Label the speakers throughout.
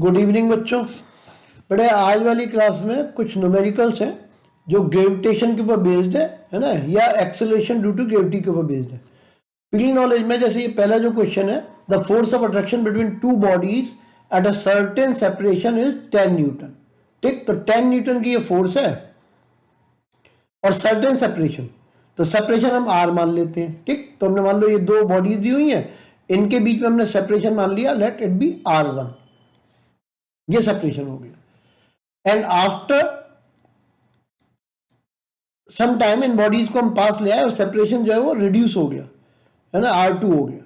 Speaker 1: Good evening बच्चों। बड़े आज वाली क्लास में कुछ न्यूमेरिकल्स हैं जो ग्रेविटेशन के ऊपर बेस्ड है ना, या एक्सेलरेशन ड्यू टू ग्रेविटी के ऊपर बेस्ड है। प्री नॉलेज में जैसे ये पहला जो क्वेश्चन है, the force of attraction between two bodies at a certain separation is 10 Newton. ठीक, तो 10 न्यूटन की ये फोर्स है और सर्टेन सेपरेशन, तो सेपरेशन हम आर मान लेते हैं। ठीक, तो हमने मान लो ये दो बॉडीज दी हुई हैं, इनके बीच में हमने सेपरेशन मान लिया, लेट इट बी R1। ये सेपरेशन हो गया एंड आफ्टर सम टाइम इन बॉडीज को हम पास ले आए और सेपरेशन जो है वो रिड्यूस हो गया, है ना, R2 हो गया।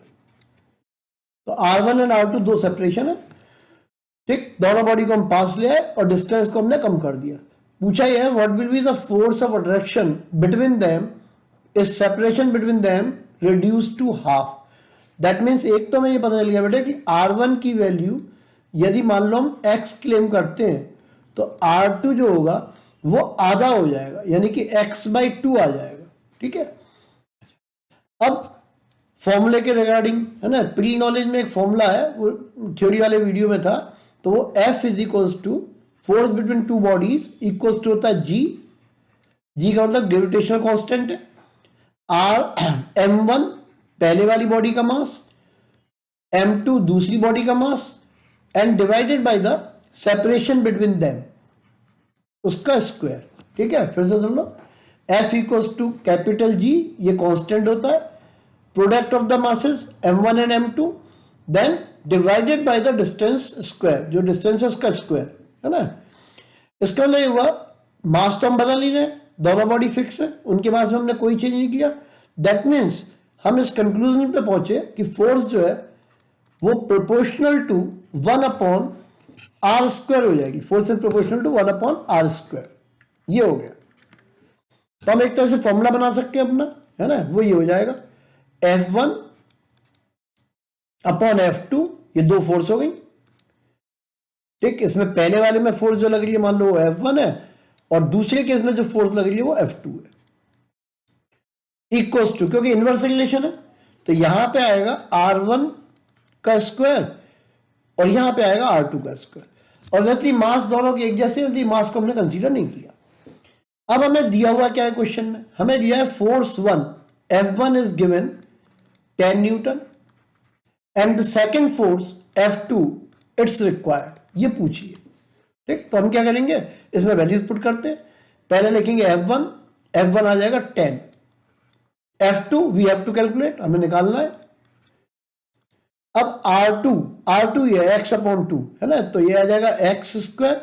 Speaker 1: तो R1 एंड R2 दो सेपरेशन है। ठीक, दोनों बॉडी को हम पास ले आए और डिस्टेंस को हमने कम कर दिया। पूछा यह है what will be the force of attraction between them is separation between them reduce to half. That means एक तो हमें ये पता चल गया बेटा कि R1 की वैल्यू यदि मान लो हम x क्लेम करते हैं तो R2 जो होगा वो आधा हो जाएगा, यानी कि x/2 आ जाएगा। ठीक है, अब फॉर्मूले के रिगार्डिंग, है ना, प्री नॉलेज में एक फॉर्मूला है, वो थ्योरी वाले वीडियो में था, तो वो F is equals to force between two bodies equals to होता है जी का मतलब ग्रेविटेशनल कांस्टेंट है, m1 पहले वाली बॉडी का मास, m2 दूसरी बॉडी का mass, and divided by the separation between them, उसका स्क्वायर। ठीक है, फिर से सुन लो, F equals to capital G, ये कांस्टेंट होता है, product of the masses m1 and m2, then divided by the distance square, जो डिस्टेंस है उसका स्क्वायर, है ना। इसका मतलब हुआ मास तो हम बदल ही रहे, दोनों बॉडी फिक्स है, उनके मास में हमने कोई चेंज नहीं किया। दैट मीन्स हम इस कंक्लूजन पे पहुंचे कि फोर्स जो है वो प्रोपोर्शनल टू 1/r² हो जाएगी। Force is proportional to 1/r²। ये हो गया। तो हम एक तरह से फॉर्मूला बना सकते हैं अपना, है ना, वो ये हो जाएगा F1/F2, ये दो फोर्स हो गई। ठीक, इसमें पहले वाले में फोर्स जो लग रही है मान लो वो F1 है और दूसरे केस में जो फोर्स लग रही है वो F2 है, इक्वल्स टू, क्योंकि इनवर्स रिलेशन है तो यहां पे आएगा R1 का स्क्वायर और यहां पे आएगा R2 का स्क्वायर। ऑब्वियसली मास दोनों के एक जैसे, इसलिए मास को हमने कंसीडर नहीं किया। अब हमें दिया हुआ क्या है क्वेश्चन में, हमें दिया है force 1 F1 is given 10 Newton and the second force F2 it's required, ये पूछिए। ठीक, तो हम क्या करेंगे, इसमें वैल्यूज पुट करते हैं। पहले लिखेंगे F1 आ जाएगा 10, F2 we have to calculate, हमें निकालना है। अब R2 ये x/2 है ना, तो ये आ जाएगा x²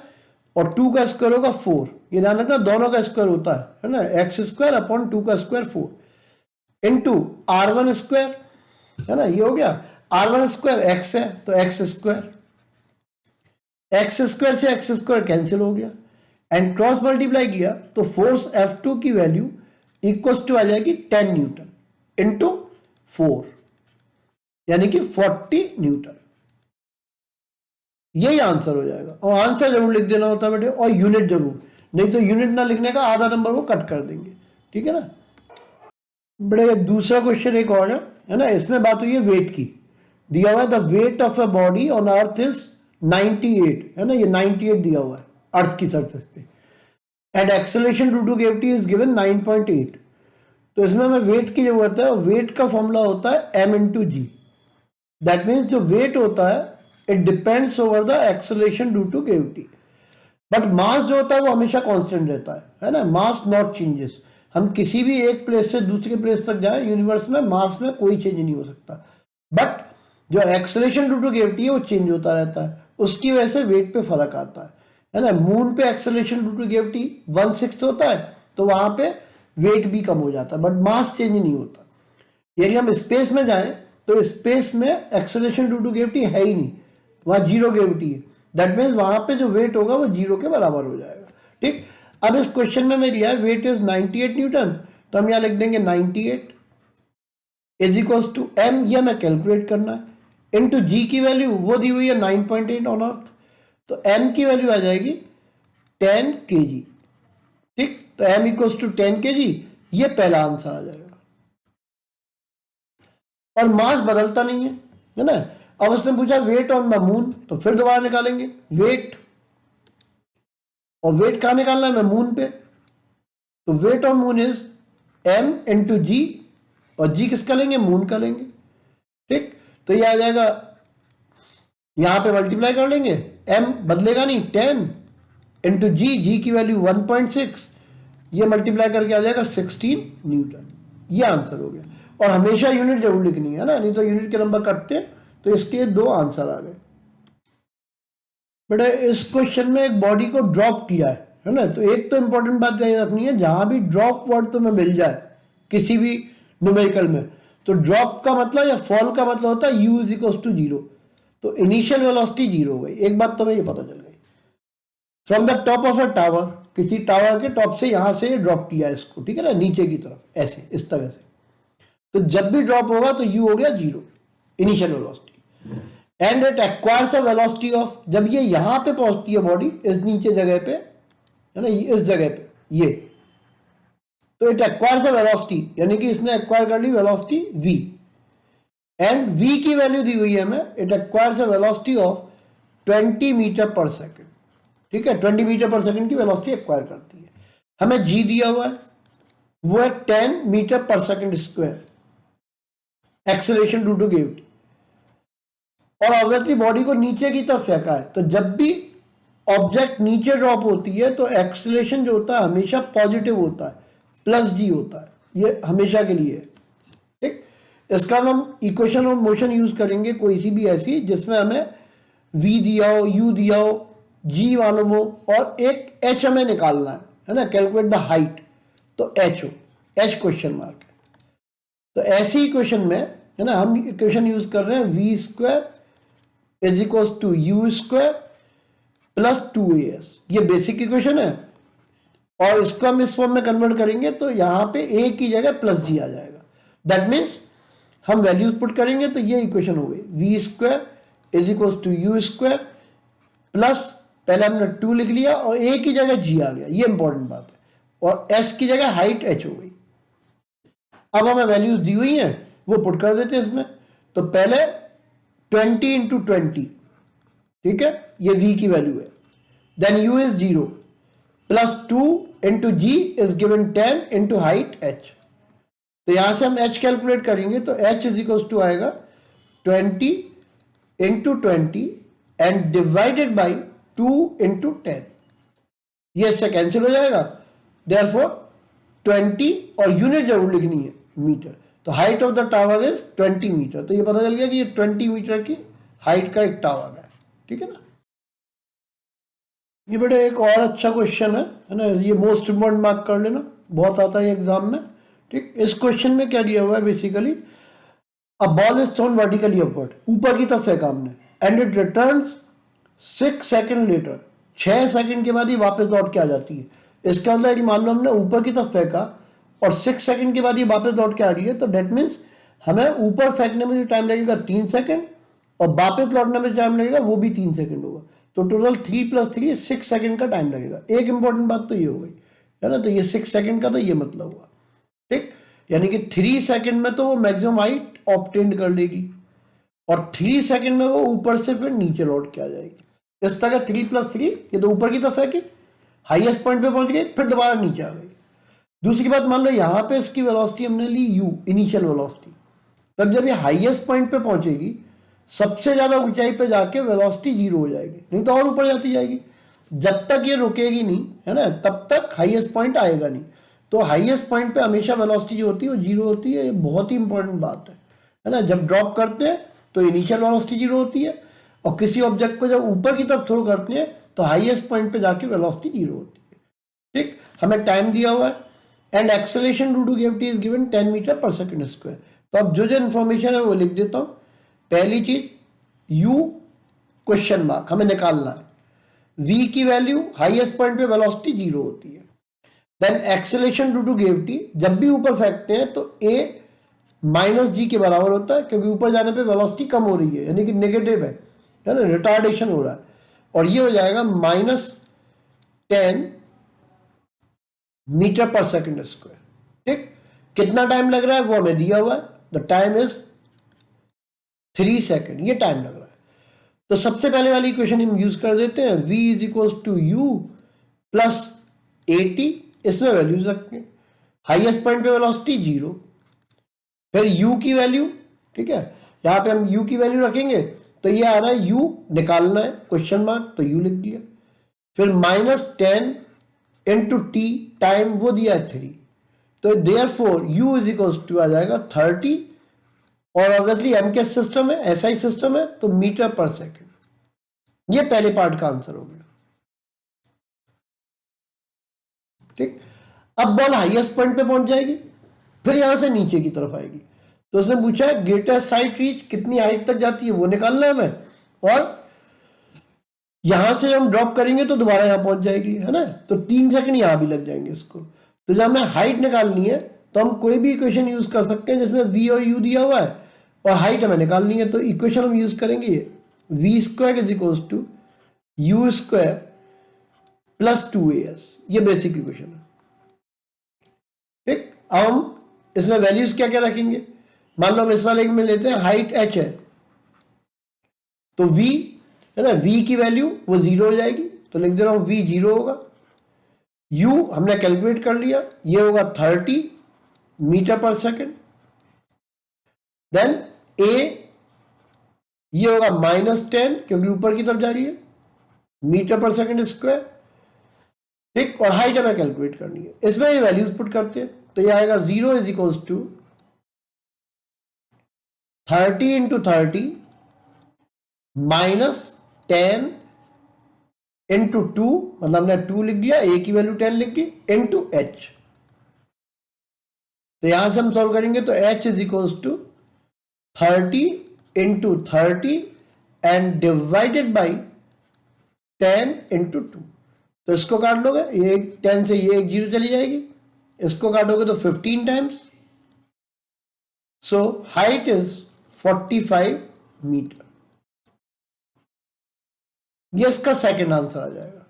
Speaker 1: और 2 का स्क्वायर होगा 4। ये ध्यान रखना दोनों का स्क्वायर होता है ना, x²/2 का स्क्वायर 4 इंटू R1², है ना, ये हो गया। R1² x है तो x² से x² कैंसिल हो गया एंड क्रॉस मल्टीप्लाई किया तो फोर्स F2 की वैल्यू इक्वल्स टू आ जाएगी 10 न्यूटन इंटू 4, यानी कि 40 न्यूटन। यही आंसर हो जाएगा। और आंसर जरूर लिख देना होता है बेटे, और यूनिट जरूर, नहीं तो यूनिट ना लिखने का आधा नंबर वो कट कर देंगे। ठीक है ना बेटे। दूसरा क्वेश्चन एक और है ना, इसमें बात हुई है वेट की। दिया हुआ है the weight of a body on earth is 98, है ना, ये 98 दिया हुआ है अर्थ की सरफेस पे, and acceleration due to gravity is given 9.8। तो इसमें हमें वेट की जरूरत है, वेट का फॉर्मूला होता है m/g। दैट मीन्स जो वेट होता है it depends over the acceleration due to gravity, but mass जो होता है वो हमेशा कांस्टेंट रहता है ना, मास नॉट चेंजेस। हम किसी भी एक प्लेस से दूसरे प्लेस तक जाए यूनिवर्स में, मास में कोई चेंज नहीं हो सकता, बट जो एक्सेलरेशन ड्यू टू ग्रेविटी है वो चेंज होता रहता है, उसकी वजह से वेट पे फर्क आता है ना। मून पे एक्सेलरेशन ड्यू टू ग्रेविटी 1/6 होता है तो वहां पे वेट भी कम हो जाता है, बट मास चेंज नहीं होता। यदि हम स्पेस में जाएं तो स्पेस में एक्सेलरेशन ड्यू टू ग्रेविटी है ही नहीं, वहां जीरो ग्रेविटी है। दैट मीन्स वहां पे जो वेट होगा वो जीरो के बराबर हो जाएगा। ठीक, अब इस क्वेश्चन में मैं लिया है वेट इज 98 न्यूटन, तो हम यहां लिख देंगे 98 इज इक्वल्स टू m, ये हमें कैलकुलेट करना है, इनटू g की वैल्यू वो दी हुई है 9.8 ऑन अर्थ, तो m की वैल्यू आ जाएगी 10 kg। ठीक, तो m इक्वल्स टू 10 kg, ये पहला आंसर आ जाएगा। और मास बदलता नहीं है ना। अब उसने पूछा वेट ऑन द मून, तो फिर दोबारा निकालेंगे वेट, और वेट कहाँ निकालना है, मैं मून पे, तो weight on moon is m into G, और जी किसका लेंगे, मून का लेंगे, ठीक। तो ये आ जाएगा, यहां पे मल्टीप्लाई कर लेंगे, m बदलेगा नहीं, 10 इंटू जी, जी की वैल्यू 1.6, ये मल्टीप्लाई करके आ जाएगा 16 न्यूटन। ये आंसर हो गया। और हमेशा यूनिट जरूर लिखनी है ना, नहीं तो यूनिट के नंबर कटते, तो इसके दो आंसर आ गए। बेटा इस क्वेश्चन में एक बॉडी को ड्रॉप किया है ना, तो एक तो इंपॉर्टेंट बात यही रखनी है, जहां भी ड्रॉप वर्ड तुम्हें मिल जाए किसी भी न्यूमेरिकल में, तो ड्रॉप का मतलब या फॉल का मतलब होता है u इज इक्वल टू 0, तो इनिशियल वेलोसिटी 0 हो गई। एक बात तुम्हें ये पता चल गई, from the top of a tower, किसी टावर के टॉप से यहां से ड्रॉप किया इसको, ठीक है ना, नीचे की तरफ ऐसे इस तरह से, तो जब भी ड्रॉप होगा तो u हो गया 0, initial velocity, and it acquires a velocity of, जब ये यहां पे पहुंचती है बॉडी इस नीचे जगह पे, है ना, इस जगह पे ये, तो इट एक्वायर्स अ वेलोसिटी, यानी कि इसने एक्वायर कर ली वेलोसिटी v, एंड v की वैल्यू दी हुई है हमें, it acquires a velocity of 20 metre per second, ठीक है, 20 मीटर पर सेकेंड की वेलोसिटी एक्वायर करती है। हमें g दिया हुआ है, वो है 10 metre per second square, acceleration due to gravity, और ऑब्वियसली बॉडी को नीचे की तरफ फेंका है, तो जब भी ऑब्जेक्ट नीचे ड्रॉप होती है तो एक्सेलरेशन जो होता है हमेशा पॉजिटिव होता है, प्लस जी होता है, ये हमेशा के लिए है, ठीक। इसका हम इक्वेशन ऑफ मोशन यूज करेंगे कोई सी भी ऐसी जिसमें हमें v दिया हो, u दिया हो, g मालूम हो, और एक h हमें निकालना है ना, कैलकुलेट द हाइट, तो h हो, h क्वेश्चन मार्क है। तो ऐसी इक्वेशन में, है ना, हम इक्वेशन यूज कर रहे हैं v square is equal to u square plus 2as, ये बेसिक इक्वेशन है, और इसको हम इस फॉर्म में कन्वर्ट करेंगे तो यहां पे a की जगह प्लस जी आ जाएगा, दैट मीन्स हम वैल्यूज पुट करेंगे तो ये इक्वेशन हो गई, v square is equal to u square plus, पहले हमने 2 लिख लिया और a की जगह g आ गया, ये इंपॉर्टेंट बात है, और s की जगह हाइट h हो गई। अब हमें वैल्यूज दी हुई हैं वो पुट कर देते हैं इसमें, तो पहले 20 इंटू 20, ठीक है, ये v की वैल्यू है, then u is 0 plus 2 into g is given 10 into height h, तो यहां से हम h कैलकुलेट करेंगे तो h इज इक्वल टू आएगा 20 into 20 and divided by 2 into 10, ये इससे कैंसिल हो जाएगा, देयरफॉर 20, और यूनिट जरूर लिखनी है मीटर, तो height of the tower is 20 metre, तो ये पता चल गया कि ये 20 मीटर की हाइट का एक टावर है, ठीक है ना। ये बेटा एक और अच्छा क्वेश्चन है ना, ये मोस्ट इम्पोर्टेंट मार्क कर लेना, बहुत आता है एग्जाम में, ठीक। इस क्वेश्चन में क्या दिया हुआ है, basically a ball is thrown vertically upward, ऊपर की तरफ फेंका हमने, and it returns 6 second later, 6 second के बाद ही वापस लौट के आ जाती है। इसका मतलब है मान लो हमने ऊपर की तरफ फेंका और 6 सेकंड के बाद ये वापस लौट के आ रही है, तो डेट मीन्स हमें ऊपर फेंकने में जो टाइम लगेगा 3 सेकंड, और वापस लौटने में टाइम लगेगा वो भी 3 सेकंड होगा, तो टोटल 3 + 3 6 सेकंड का टाइम लगेगा। एक इंपॉर्टेंट बात तो ये हो गई, है ना, तो ये 6 सेकंड का तो ये मतलब हुआ, ठीक, यानी कि 3 सेकंड में तो वो मैक्सिमम हाइट ऑब्टेन कर लेगी, और 3 सेकंड में वो ऊपर से फिर नीचे लौट के आ जाएगी। इस तरह 3 + 3, ये तो ऊपर की तरफ है कि हाईएस्ट पॉइंट पे पहुंच गई, फिर दोबारा नीचे आ गई। दूसरी बात, मान लो यहां पे इसकी वेलोसिटी हमने ली u, इनिशियल वेलोसिटी, तब जब ये हाईएस्ट पॉइंट पे पहुंचेगी, सबसे ज्यादा ऊंचाई पे जाके वेलोसिटी 0 हो जाएगी, नहीं तो और ऊपर जाती जाएगी, जब तक ये रुकेगी नहीं, है ना, तब तक हाईएस्ट पॉइंट आएगा नहीं। तो हाईएस्ट पॉइंट पे हमेशा वेलोसिटी जो होती है वो 0 होती है, ये बहुत ही इंपॉर्टेंट बात है ना। जब ड्रॉप करते हैं तो इनिशियल वेलोसिटी 0 होती है, और किसी ऑब्जेक्ट को जब ऊपर की तरफ थ्रो करते हैं तो हाईएस्ट पॉइंट पे जाके वेलोसिटी 0 होती है, ठीक। हमें टाइम दिया हुआ है, and acceleration due to gravity is given 10 metre per second square. तो अब जो इन्फॉर्मेशन है वो लिख देता हूं। पहली चीज, u क्वेश्चन मार्क हमें निकालना है, v की वैल्यू हाईएस्ट पॉइंट पे वेलोसिटी 0 होती है, then acceleration due to gravity, जब भी ऊपर फेंकते हैं तो a माइनस जी के बराबर होता है, क्योंकि ऊपर जाने पे वेलोसिटी कम हो रही है, यानी कि नेगेटिव है ना, रिटार्डेशन हो रहा है, और ये हो जाएगा -10 मीटर पर सेकंड स्क्वायर, ठीक। कितना टाइम लग रहा है वो हमें दिया हुआ है, द टाइम इज 3 सेकेंड, ये टाइम लग रहा है। तो सबसे पहले वाली इक्वेशन हम यूज कर देते हैं, v is equal to u plus AT, इसमें वैल्यूज रखते हैं। हाईएस्ट पॉइंट पे वेलोसिटी 0, फिर u की वैल्यू, ठीक है, यहां पे हम u की वैल्यू रखेंगे तो ये आ रहा है u निकालना है, क्वेश्चन मार्क, तो u लिख दिया। फिर -10 इंटू टी, टाइम वो दिया है 3, तो therefore u is equal to आ जाएगा 30, और ऑब्वियसली एमकेएस सिस्टम है, एसआई सिस्टम है, तो मीटर पर सेकेंड। ये पहले पार्ट का आंसर हो गया। ठीक, अब बॉल हाईएस्ट पॉइंट पे पहुंच जाएगी, फिर यहां से नीचे की तरफ आएगी, तो उसने पूछा है ग्रेटेस्ट हाइट रीच, कितनी हाइट तक जाती है वो निकालना है हमें, और यहां से हम ड्रॉप करेंगे तो दोबारा यहां पहुंच जाएगी, है ना, तो 3 सेकंड यहां भी लग जाएंगे इसको। तो जब हमें हाइट निकालनी है तो हम कोई भी इक्वेशन यूज कर सकते हैं जिसमें v और u दिया हुआ है, और हाइट हमें निकालनी है, तो इक्वेशन हम यूज करेंगे ये v square is equal to u square plus 2as, ये बेसिक इक्वेशन है। ठीक, अब हम इसमें वैल्यूज क्या क्या रखेंगे, मान लो हम इस वाले में लेते हैं हाइट h है, तो v है ना, v की वैल्यू वो 0 हो जाएगी, तो लिख दे रहा हूं v 0 होगा। u हमने कैलकुलेट कर लिया, ये होगा 30 metre per second. Then a ये होगा -10 क्योंकि ऊपर की तरफ जा रही है, मीटर पर सेकेंड स्क्वायर। ठीक, और हाइट हमें कैलकुलेट करनी है, इसमें ये वैल्यूज पुट करते हैं, तो ये आएगा 0 is equal to 30 into 30 -10 into 2, मतलब हमने 2 लिख दिया, a की वैल्यू 10 लिख दी, इंटू h। तो यहां से हम सॉल्व करेंगे तो h is equal to 30 into 30 and divided by 10 into 2। तो इसको काट लोगे, ये 10 से ये 0 चली जाएगी, इसको काटोगे तो 15 times, so height is 45 metre. ये इसका सेकंड आंसर आ जाएगा।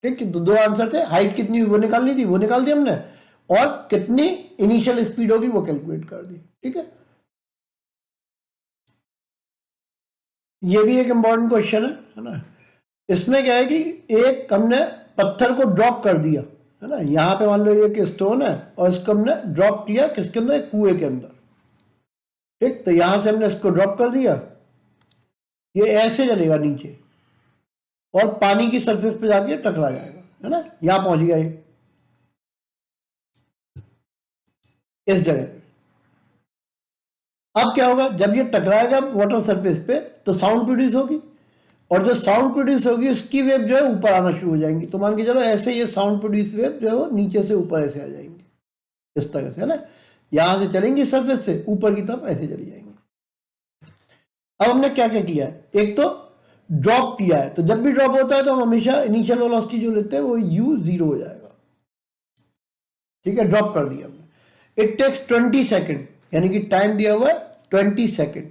Speaker 1: ठीक, तो दो आंसर थे, हाइट कितनी हुई वो निकालनी थी, वो निकाल दी हमने, और कितनी इनिशियल स्पीड होगी वो कैलकुलेट कर दी। ठीक है, ये भी एक इंपॉर्टेंट क्वेश्चन है ना। इसमें क्या है कि एक हमने पत्थर को ड्रॉप कर दिया, है ना, यहां पे मान लो ये कि स्टोन है, और इसको हमने ड्रॉप किया किसके अंदर, कुएं के अंदर। ठीक, तो यहां से हमने इसको ड्रॉप कर दिया, ये ऐसे चलेगा नीचे और पानी की सरफेस पे जाके टकरा जाएगा, है ना, यहां पहुंच गया ये इस जगह पे। अब क्या होगा, जब ये टकराएगा वाटर सरफेस पे तो साउंड प्रोड्यूस होगी, और जो साउंड प्रोड्यूस होगी उसकी वेव जो है ऊपर आना शुरू हो जाएंगी। तो मान के चलो ऐसे ये साउंड प्रोड्यूस वेव जो है वो नीचे से ऊपर ऐसे आ जाएंगी, इस तरह से, है ना, यहां से चलेंगी सरफेस से ऊपर की तरफ ऐसे चली जाएंगी। अब हमने क्या क्या किया है, एक तो ड्रॉप किया है, तो जब भी ड्रॉप होता है तो हम हमेशा इनिशियल वेलोसिटी जो लेते हैं वो u 0 हो जाएगा। ठीक है, ड्रॉप कर दिया हमने। इट टेक्स 20 सेकेंड, यानी कि टाइम दिया हुआ है 20 सेकेंड,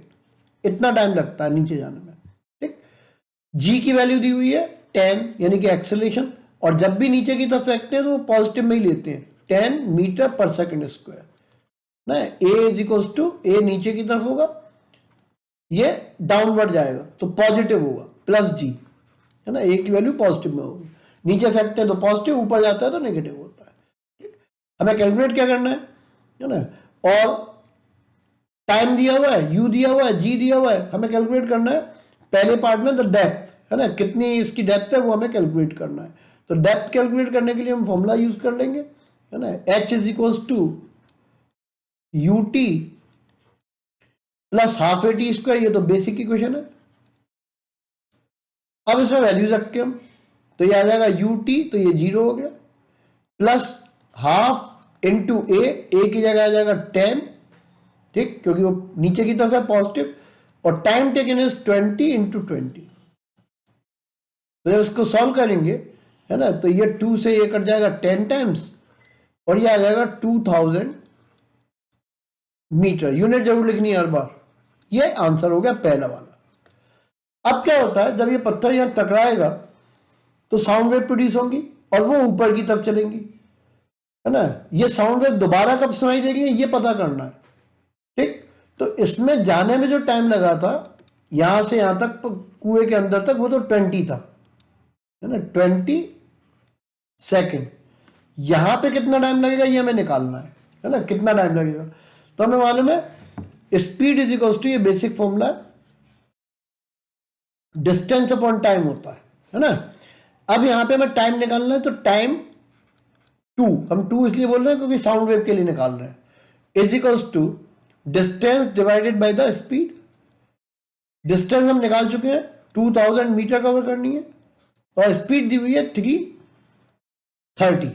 Speaker 1: इतना टाइम लगता है नीचे जाने में। ठीक, g की वैल्यू दी हुई है 10, यानी कि एक्सेलरेशन, और जब भी नीचे की तरफ फेंकते हैं तो वो पॉजिटिव में ही लेते हैं, 10 मीटर पर सेकेंड स्क्वायर ना। a is equal to, a नीचे की तरफ होगा, ये डाउनवर्ड जाएगा तो पॉजिटिव होगा, प्लस g, है ना, a की वैल्यू पॉजिटिव में होगी, नीचे फेंकते हैं तो पॉजिटिव, ऊपर जाता है तो नेगेटिव होता है। ठीक, हमें कैलकुलेट क्या करना है ना, और टाइम दिया हुआ है, u दिया हुआ है, g दिया हुआ है, हमें कैलकुलेट करना है पहले पार्ट में, तो डेप्थ, है ना, कितनी इसकी डेप्थ है वो हमें कैलकुलेट करना है। तो डेप्थ कैलकुलेट करने के लिए हम फॉर्मूला यूज कर लेंगे, है ना, h is equal to ut plus half AT square, ये तो बेसिक इक्वेशन है। अब इसमें वैल्यूज रखते हम, तो ये आ जाएगा ut, तो ये 0 हो गया, प्लस हाफ इंटू a की जगह आ जाएगा 10, ठीक, क्योंकि वो नीचे की तरफ है पॉजिटिव, और टाइम टेकन इज 20 इंटू 20। तो जब इसको सॉल्व करेंगे, है ना, तो ये 2 से ये कट जाएगा 10 टाइम्स, और ये आ जाएगा 2000 मीटर। यूनिट जरूर लिखनी है हर बार। ये आंसर हो गया पहला वाला। अब क्या होता है, जब ये पत्थर यहां टकराएगा तो साउंड वेव प्रोड्यूस होंगी और वो ऊपर की तरफ चलेंगी, है ना। ये साउंड वेव दोबारा कब सुनाई देगी ये पता करना है। ठीक, तो इसमें जाने में जो टाइम लगा था यहां से यहां तक कुएं के अंदर तक, वो तो 20 था, है ना, 20 सेकेंड। यहां पे कितना टाइम लगेगा ये हमें निकालना है ना, कितना टाइम लगेगा। तो हमें मालूम है स्पीड इज इक्वल टू, ये बेसिक फॉर्मूला है, डिस्टेंस अपॉन टाइम होता है ना। अब यहां पे हमें टाइम निकालना है, तो टाइम 2, हम 2 इसलिए बोल रहे हैं क्योंकि साउंड वेव के लिए निकाल रहे हैं, is equals to distance divided by the speed. Distance हम निकाल चुके हैं, 2000 मीटर कवर करनी है, और स्पीड दी हुई है 330,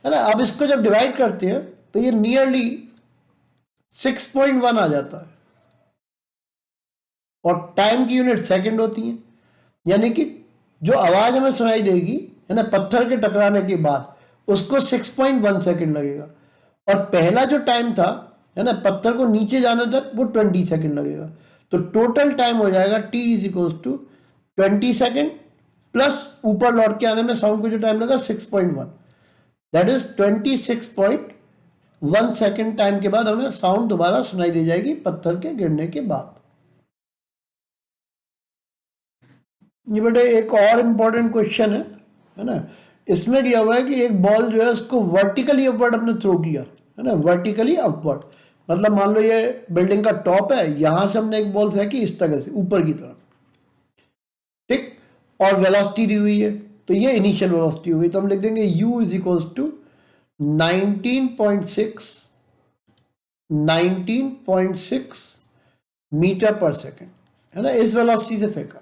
Speaker 1: है ना। अब इसको जब डिवाइड करते हैं तो ये नियरली 6.1 आ जाता है, और टाइम की यूनिट सेकंड होती है। यानी कि जो आवाज हमें सुनाई देगी, है ना, पत्थर के टकराने के बाद, उसको 6.1 सेकंड लगेगा। और पहला जो टाइम था, है ना, पत्थर को नीचे जाने तक, वो 20 सेकंड लगेगा। तो टोटल टाइम हो जाएगा t is equals to 20 second plus ऊपर लौट के आने में साउंड को जो टाइम लगा 6.1, दैट इज 26.1 सेकंड टाइम के बाद हमें साउंड दोबारा सुनाई दे जाएगी पत्थर के गिरने के बाद। ये बेटे एक और इंपॉर्टेंट क्वेश्चन है ना। इसमें दिया हुआ है कि एक बॉल जो है उसको वर्टिकली अपवर्ड हमने थ्रो किया, है ना, वर्टिकली अपवर्ड। मतलब मान लो ये बिल्डिंग का टॉप है, यहां से हमने एक बॉल फेंकी इस तरह से ऊपर की तरफ, ठीक, और वेलोसिटी दी हुई है, तो ये इनिशियल वेलोसिटी हुई। तो हम लिख देंगे u is equals to 19.6 metre per second, है ना, इस वेलोसिटी से फेंका।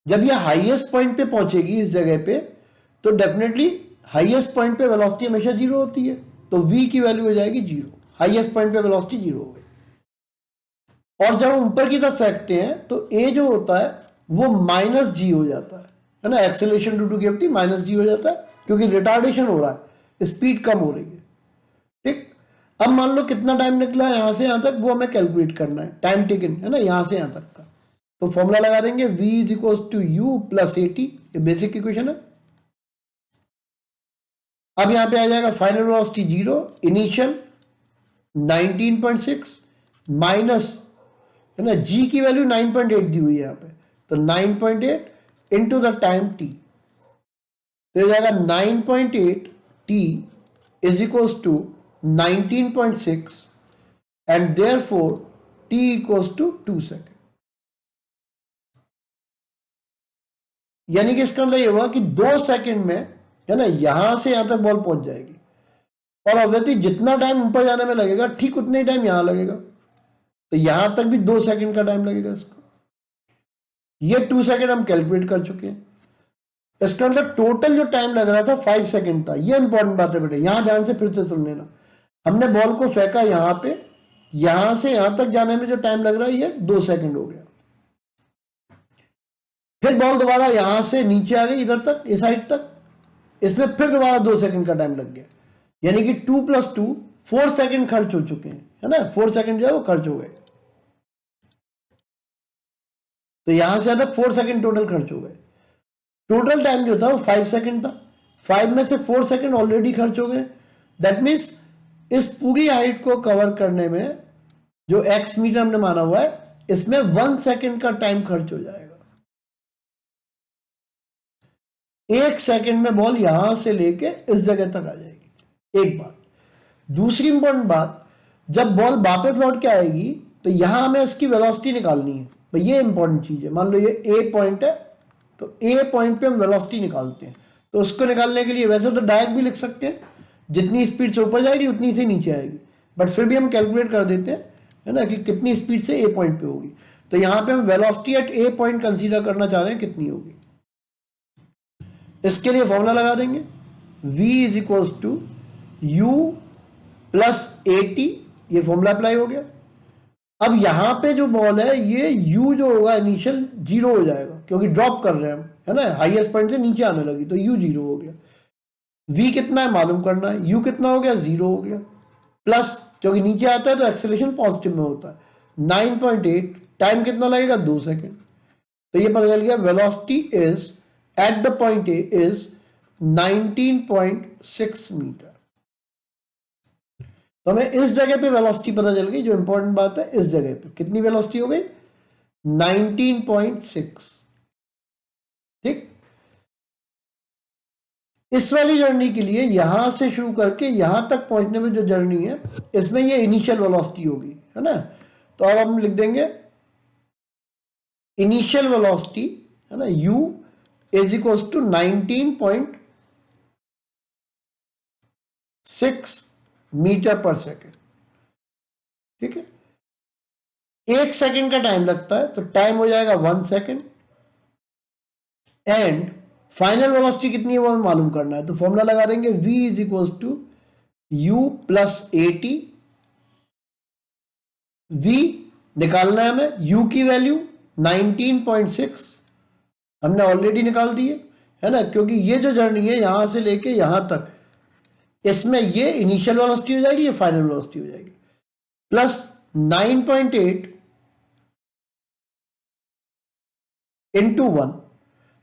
Speaker 1: जब ये हाईएस्ट पॉइंट पे पहुंचेगी इस जगह पे, तो डेफिनेटली हाईएस्ट पॉइंट पे वेलोसिटी हमेशा जीरो होती है, तो v की वैल्यू हो जाएगी जीरो, हाईएस्ट पॉइंट पे वेलोसिटी जीरो हो गई। और जब हम ऊपर की तरफ फेंकते हैं तो a जो होता है वो माइनस जी हो जाता है ना, acceleration due to gravity minus G हो जाता है, क्योंकि रिटार्डेशन हो रहा है, स्पीड कम हो रही है, ठीक। अब मान लो कितना टाइम निकला है यहां से यहां तक, वो हमें कैलकुलेट करना है, टाइम टेकन, है ना, यहां से यहां तक का। तो फॉर्मूला लगा देंगे v is equal to u plus a t, ये बेसिक इक्वेशन है। अब यहां पे आ जाएगा final velocity zero, initial 19.6 minus, है ना, g की वैल्यू 9.8 दी हुई है यहाँ पे, तो 9.8 इंटू द टाइम t, तो ये जाएगा 9.8 t is equals to 19.6 and therefore t equals to 2 second. यानी कि इसका मतलब ये हुआ कि 2 सेकेंड में, है ना, यहां से यहां तक बॉल पहुंच जाएगी, और ऑब्वियसली जितना टाइम ऊपर जाने में लगेगा ठीक उतने ही टाइम यहां लगेगा, तो यहां तक भी 2 सेकेंड का टाइम लगेगा इसको। ये 2 सेकेंड हम कैलकुलेट कर चुके हैं। इसका मतलब टोटल जो टाइम लग रहा था 5 सेकेंड था। ये इंपॉर्टेंट बात है बेटे, यहां ध्यान से फिर से सुन लेना। हमने बॉल को फेंका यहां पे, यहां से यहां तक जाने में जो टाइम लग रहा है ये 2 सेकेंड हो गया। फिर बॉल दोबारा यहां से नीचे आ गई इधर तक, इस साइड तक, इसमें फिर दोबारा 2 सेकेंड का टाइम लग गया। यानी कि 2 + 2 4 सेकेंड खर्च हो चुके हैं, है ना, 4 सेकेंड जो है वो खर्च हो गए। तो यहां से ज्यादा 4 सेकेंड टोटल खर्च हो गए। टोटल टाइम जो था वो 5 सेकेंड था, 5 में से 4 सेकेंड ऑलरेडी खर्च हो गए। दैट मीन्स इस पूरी हाइट को कवर करने में जो x मीटर हमने माना हुआ है, इसमें 1 सेकेंड का टाइम खर्च हो जाएगा। 1 सेकेंड में बॉल यहां से लेके इस जगह तक आ जाएगी, एक बात। दूसरी इंपॉर्टेंट बात, जब बॉल वापस लौट के आएगी तो यहां हमें इसकी वेलोसिटी निकालनी है भाई, ये इंपॉर्टेंट चीज है। मान लो ये ए पॉइंट है, तो ए पॉइंट पे हम वेलोसिटी निकालते हैं। तो उसको निकालने के लिए वैसे तो डायरेक्ट भी लिख सकते हैं, जितनी स्पीड से ऊपर जाएगी उतनी से नीचे आएगी, बट फिर भी हम कैलकुलेट कर देते हैं, है ना, कि कितनी स्पीड से ए पॉइंट पे होगी। तो यहां पे हम velocity at A point consider करना चाह रहे हैं, कितनी होगी। इसके लिए फॉर्मूला लगा देंगे, v is equals to u plus a t, ये फॉर्मूला अप्लाई हो गया। अब यहां पे जो बॉल है ये u जो होगा इनिशियल जीरो हो जाएगा, क्योंकि ड्रॉप कर रहे हैं हम, है ना, हाईएस्ट पॉइंट से नीचे आने लगी, तो u जीरो हो गया। v कितना है मालूम करना है, u कितना हो गया, जीरो हो गया, प्लस क्योंकि नीचे आता है तो एक्सेलरेशन पॉजिटिव में होता है, 9.8, टाइम कितना लगेगा, 2 सेकेंड। तो ये पता चल गया velocity is at the point a is 19.6 metre. तो हमें इस जगह पे वेलोसिटी पता चल गई, जो इंपॉर्टेंट बात है इस जगह पे कितनी वेलोसिटी हो गई 19.6। ठीक, इस वाली जर्नी के लिए यहां से शुरू करके यहां तक पहुंचने में जो जर्नी है इसमें ये इनिशियल वेलोसिटी होगी, है ना। तो अब हम लिख देंगे इनिशियल वेलोसिटी, है ना, u is equal to 19.6 metre per second. ठीक है, 1 सेकेंड का टाइम लगता है, तो टाइम हो जाएगा 1 सेकेंड। एंड फाइनल वेलोसिटी कितनी है वो हमें मालूम करना है, तो फॉर्मूला लगा देंगे v is equal to u plus AT। v निकालना है हमें, u की वैल्यू 19.6 हमने ऑलरेडी निकाल दी है ना, क्योंकि ये जो जर्नी है यहां से लेके यहां तक, इसमें ये इनिशियल वेलोसिटी हो जाएगी, ये फाइनल वेलोसिटी हो जाएगी, प्लस 9.8 इंटू 1,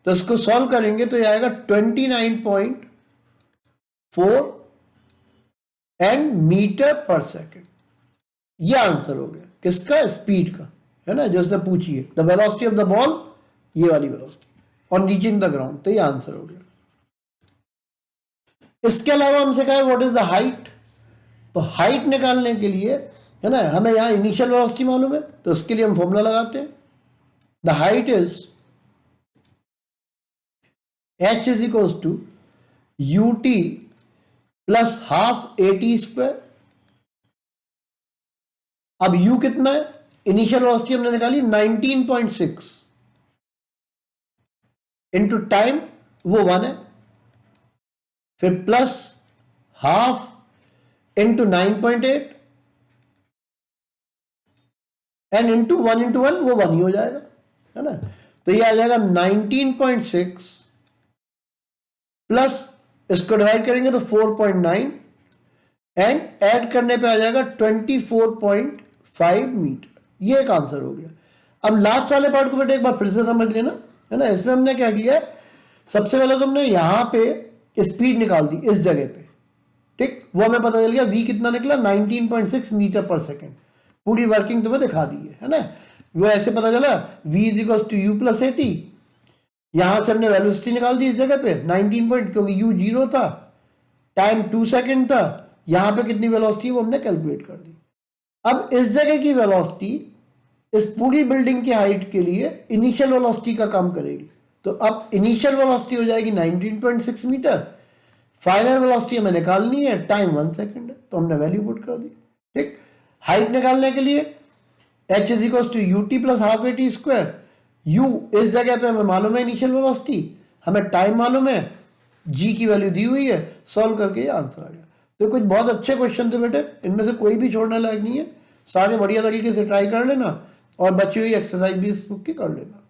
Speaker 1: तो इसको सॉल्व करेंगे तो ये आएगा 29.4 एंड मीटर पर सेकेंड। ये आंसर हो गया किसका, स्पीड का, है ना, जो उसने पूछी है, the velocity of the ball, ये वाली velocity on reaching the ground, तो ये आंसर हो गया। इसके अलावा हमसे कहा है व्हाट इज द हाइट, तो हाइट निकालने के लिए, है ना, हमें यहां इनिशियल वेलोसिटी मालूम है, तो उसके लिए हम फॉर्मूला लगाते हैं, the height is h is equal to ut plus half AT square. अब u कितना है, इनिशियल वेलोसिटी हमने निकाली 19.6 इंटू टाइम वो 1 है, फिर plus half into 9.8 and into 1 वो 1 ही हो जाएगा, है ना। तो ये आ जाएगा 19.6 प्लस इसको डिवाइड करेंगे तो 4.9 एंड ऐड करने पे आ जाएगा 24.5 मीटर। ये एक आंसर हो गया। अब लास्ट वाले पार्ट को बेटा एक बार फिर से समझ लेना, है ना। इसमें हमने क्या किया, सबसे पहले तो हमने यहां पे स्पीड निकाल दी इस जगह पे, ठीक, वो हमें पता चल गया v कितना निकला 19.6 मीटर पर सेकेंड। पूरी वर्किंग तुम्हें दिखा दी है ना। वो ऐसे पता चला v is equal to u plus AT, यहां से हमने वेलोसिटी निकाल दी इस जगह पे 19 पॉइंट, क्योंकि u 0 था, टाइम 2 सेकेंड था, यहां पे कितनी वेलोसिटी वो हमने कैलकुलेट कर दी। अब इस जगह की वेलोसिटी इस पूरी बिल्डिंग की हाइट के लिए इनिशियल वेलोसिटी का काम करेगी, तो अब इनिशियल वेलोसिटी हो जाएगी 19.6 मीटर, फाइनल वेलोसिटी हमें निकालनी है, टाइम 1 सेकेंड है, तो हमने वैल्यू पुट कर दी। ठीक, हाइट निकालने के लिए h is equal to ut plus half AT square. u इस जगह पे हमें मालूम है इनिशियल वेलोसिटी, हमें टाइम मालूम है, g की वैल्यू दी हुई है, सॉल्व करके ये आंसर आ गया। तो कुछ बहुत अच्छे क्वेश्चन थे बेटे, इनमें से कोई भी छोड़ने लायक नहीं है, सारे बढ़िया तरीके से ट्राई कर लेना और बची हुई एक्सरसाइज भी इस बुक की कर लेना।